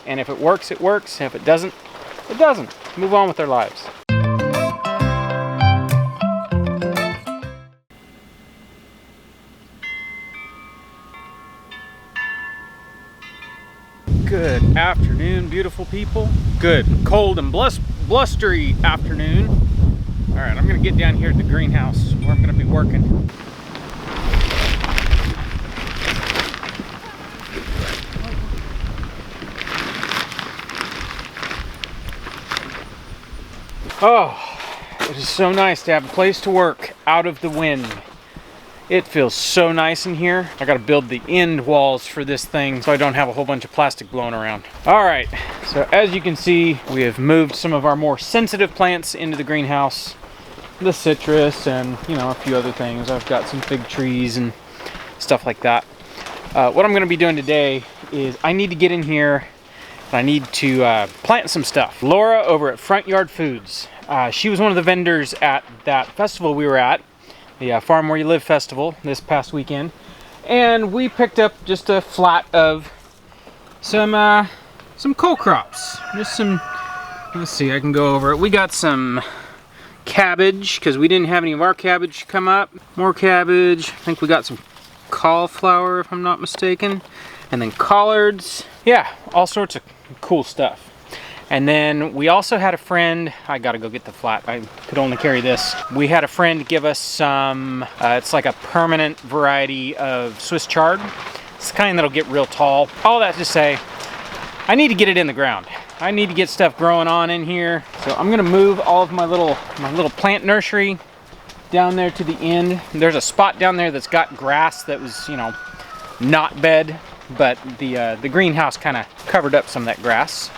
and if it works, it works. If it doesn't, it doesn't. Move on with their lives. Good afternoon, beautiful people. Good cold and blustery afternoon. All right, I'm gonna get down here at the greenhouse where I'm gonna be working. Oh, it is so nice to have a place to work out of the wind. It feels so nice in here. I gotta build the end walls for this thing so I don't have a whole bunch of plastic blowing around. All right, so as you can see, we have moved some of our more sensitive plants into the greenhouse. The citrus and, you know, a few other things. I've got some fig trees and stuff like that. What I'm gonna be doing today is I need to get in here and I need to plant some stuff. Laura over at Front Yard Foods. She was one of the vendors at that festival we were at. The Farm Where You Live festival this past weekend, and we picked up just a flat of some cole crops. Just some, let's see, I can go over it. We got some cabbage because we didn't have any of our cabbage come up. More cabbage. I think we got some cauliflower if I'm not mistaken, and then collards. Yeah, all sorts of cool stuff. And then we also had a friend, I gotta go get the flat, I could only carry this. We had a friend give us some, it's like a permanent variety of Swiss chard. It's the kind that'll get real tall. All that to say, I need to get it in the ground. I need to get stuff growing on in here. So I'm gonna move all of my little plant nursery down there to the end. There's a spot down there that's got grass that was, you know, not bed, but the greenhouse kind of covered up some of that grass.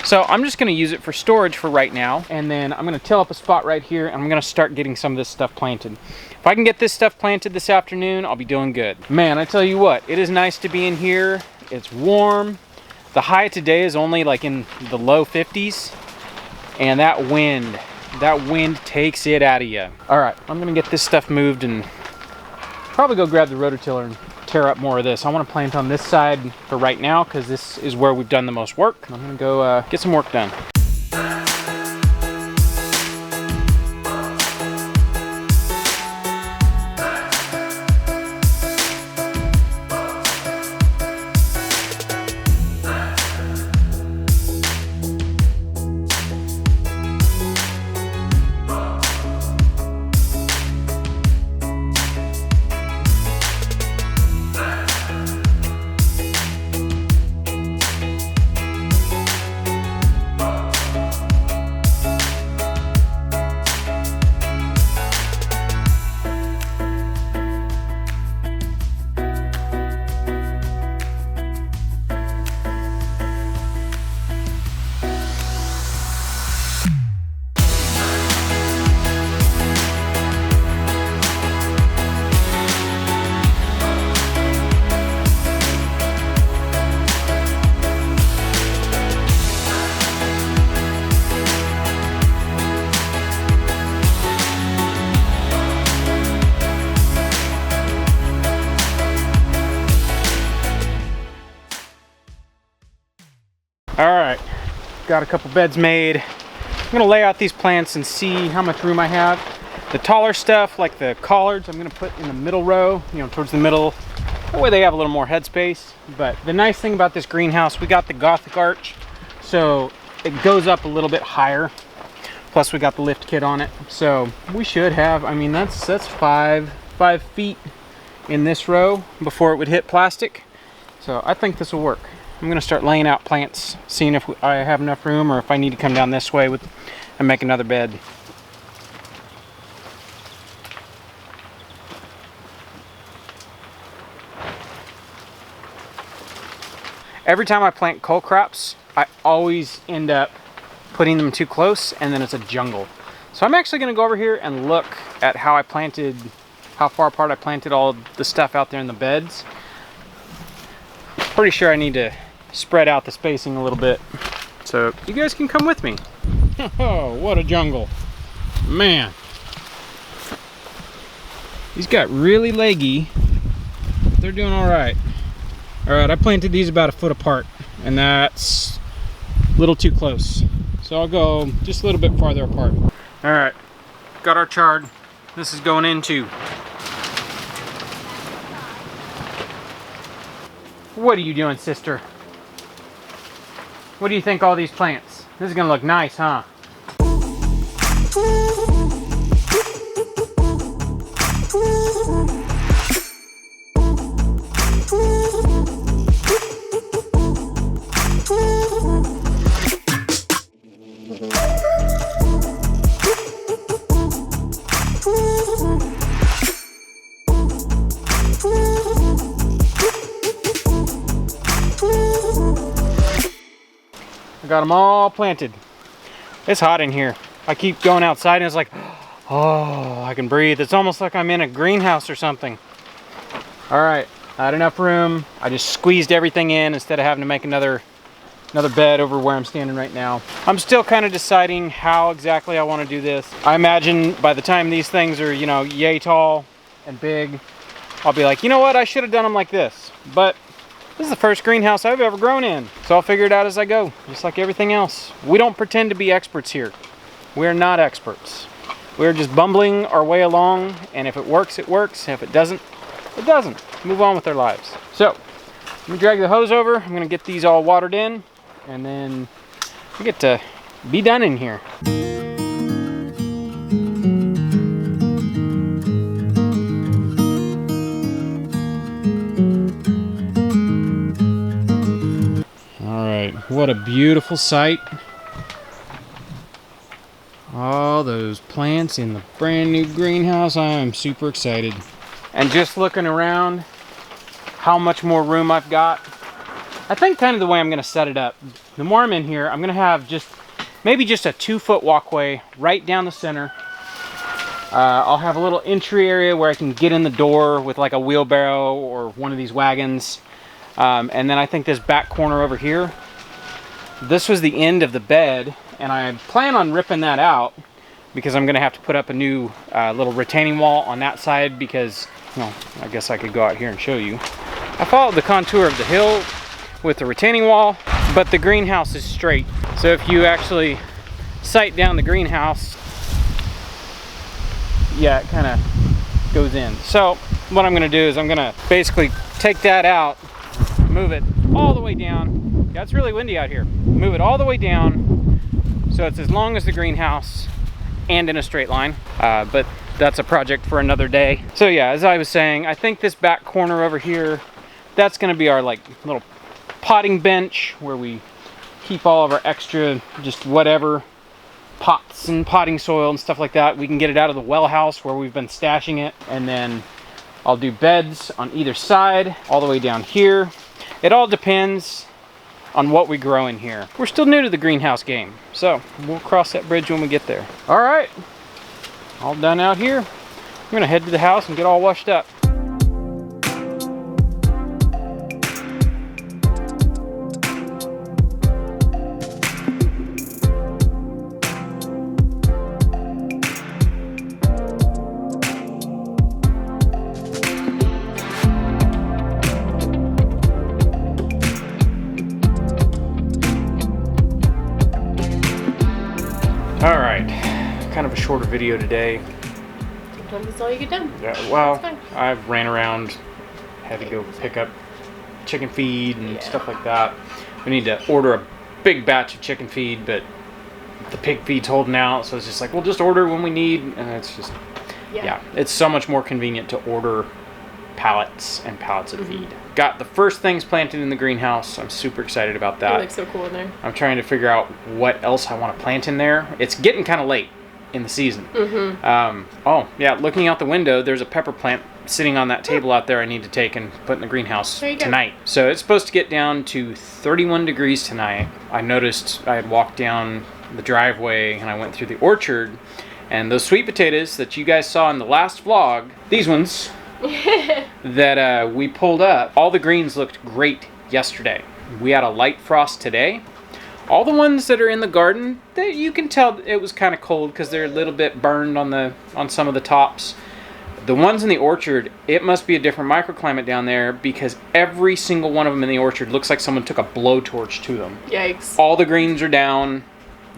So I'm just gonna use it for storage for right now, and then I'm gonna till up a spot right here, and I'm gonna start getting some of this stuff planted. If I can get this stuff planted this afternoon, I'll be doing good. Man, I tell you what, it is nice to be in here. It's warm. The high today is only like in the low 50s, and that wind takes it out of you. All right, I'm gonna get this stuff moved and probably go grab the rototiller and tear up more of this. I want to plant on this side for right now because this is where we've done the most work. I'm gonna go get some work done. All right, got a couple beds made. I'm gonna lay out these plants and see how much room I have. The taller stuff, like the collards, I'm gonna put in the middle row, you know, towards the middle. That way they have a little more headspace. But the nice thing about this greenhouse, we got the Gothic arch, so it goes up a little bit higher. Plus we got the lift kit on it. So we should have, I mean, that's 5 feet in this row before it would hit plastic. So I think this will work. I'm gonna start laying out plants, seeing if I have enough room or if I need to come down this way and make another bed. Every time I plant cole crops, I always end up putting them too close and then it's a jungle. So I'm actually gonna go over here and look at how far apart I planted all the stuff out there in the beds. Pretty sure I need to spread out the spacing a little bit. So you guys can come with me. Oh, what a jungle. Man. These got really leggy. They're doing all right. All right, I planted these about a foot apart and that's a little too close. So I'll go just a little bit farther apart. All right, got our chard. This is going into. What are you doing, sister? What do you think all these plants? This is gonna look nice, huh? I got them all planted. It's hot in here. I keep going outside and it's like, oh, I can breathe. It's almost like I'm in a greenhouse or something. All right, I had enough room. I just squeezed everything in instead of having to make another bed over where I'm standing right now. I'm still kind of deciding how exactly I want to do this. I imagine by the time these things are, you know, yay tall and big, I'll be like, you know what, I should have done them like this. But this is the first greenhouse I've ever grown in, so I'll figure it out as I go, just like everything else. We don't pretend to be experts here. We're not experts. We're just bumbling our way along, and if it works, it works. If it doesn't, it doesn't. Move on with our lives. So, let me drag the hose over. I'm gonna get these all watered in, and then we get to be done in here. What a beautiful sight. All those plants in the brand new greenhouse. I am super excited. And just looking around how much more room I've got. I think kind of the way I'm gonna set it up. The more I'm in here, I'm gonna have maybe just a 2-foot walkway right down the center. I'll have a little entry area where I can get in the door with like a wheelbarrow or one of these wagons. And then I think this back corner over here, this was the end of the bed, and I plan on ripping that out because I'm gonna have to put up a new little retaining wall on that side because, well, I guess I could go out here and show you. I followed the contour of the hill with the retaining wall, but the greenhouse is straight. So if you actually sight down the greenhouse, yeah, it kind of goes in. So what I'm gonna do is I'm gonna basically take that out, move it all the way down. Yeah, it's really windy out here. Move it all the way down so it's as long as the greenhouse and in a straight line. But that's a project for another day. So yeah, as I was saying, I think this back corner over here, that's gonna be our like little potting bench where we keep all of our extra, just whatever, pots and potting soil and stuff like that. We can get it out of the well house where we've been stashing it. And then I'll do beds on either side, all the way down here. It all depends on what we grow in here. We're still new to the greenhouse game, so we'll cross that bridge when we get there. All right, all done out here. I'm gonna head to the house and get all washed up. All right, kind of a shorter video today. Sometimes that's all you get done. Yeah, well, I ran around, had to go pick up chicken feed and stuff like that. We need to order a big batch of chicken feed, but the pig feed's holding out, so it's just like, we'll just order when we need, and it's just, yeah, it's so much more convenient to order pallets and pallets of feed. Got the first things planted in the greenhouse. I'm super excited about that. It looks so cool in there. I'm trying to figure out what else I want to plant in there. It's getting kind of late in the season. Oh yeah, looking out the window, there's a pepper plant sitting on that table out there I need to take and put in the greenhouse tonight. So it's supposed to get down to 31 degrees tonight. I noticed I had walked down the driveway and I went through the orchard, and those sweet potatoes that you guys saw in the last vlog, these ones that we pulled up, all the greens looked great yesterday. We had a light frost today. All the ones that are in the garden, that you can tell it was kind of cold because they're a little bit burned on some of the tops. The ones in the orchard, it must be a different microclimate down there because every single one of them in the orchard looks like someone took a blowtorch to them. Yikes. All the greens are down.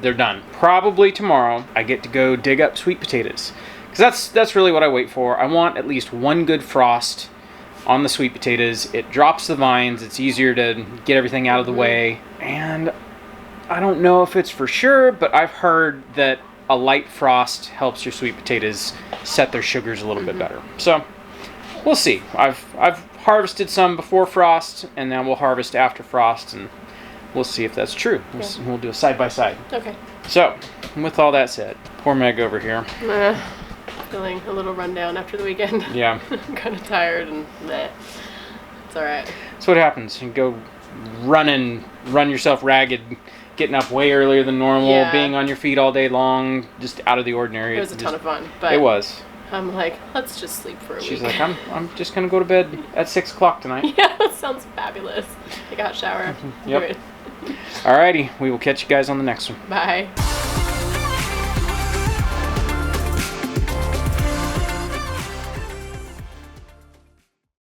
They're done. Probably tomorrow I get to go dig up sweet potatoes. Because that's really what I wait for. I want at least one good frost on the sweet potatoes. It drops the vines. It's easier to get everything out of the way. And I don't know if it's for sure, but I've heard that a light frost helps your sweet potatoes set their sugars a little bit better. So we'll see. I've harvested some before frost, and now we'll harvest after frost, and we'll see if that's true. We'll do a side-by-side. Okay. So, with all that said, poor Meg over here. Feeling a little run down after the weekend. Yeah. I'm kind of tired and meh. It's alright. That's what happens. You go run yourself ragged, getting up way earlier than normal, being on your feet all day long, just out of the ordinary. It was a ton of fun. But it was. I'm like, let's just sleep for a week. She's like, I'm just going to go to bed at 6 o'clock tonight. Yeah, that sounds fabulous. Take a hot shower. Yep. Alrighty, we will catch you guys on the next one. Bye.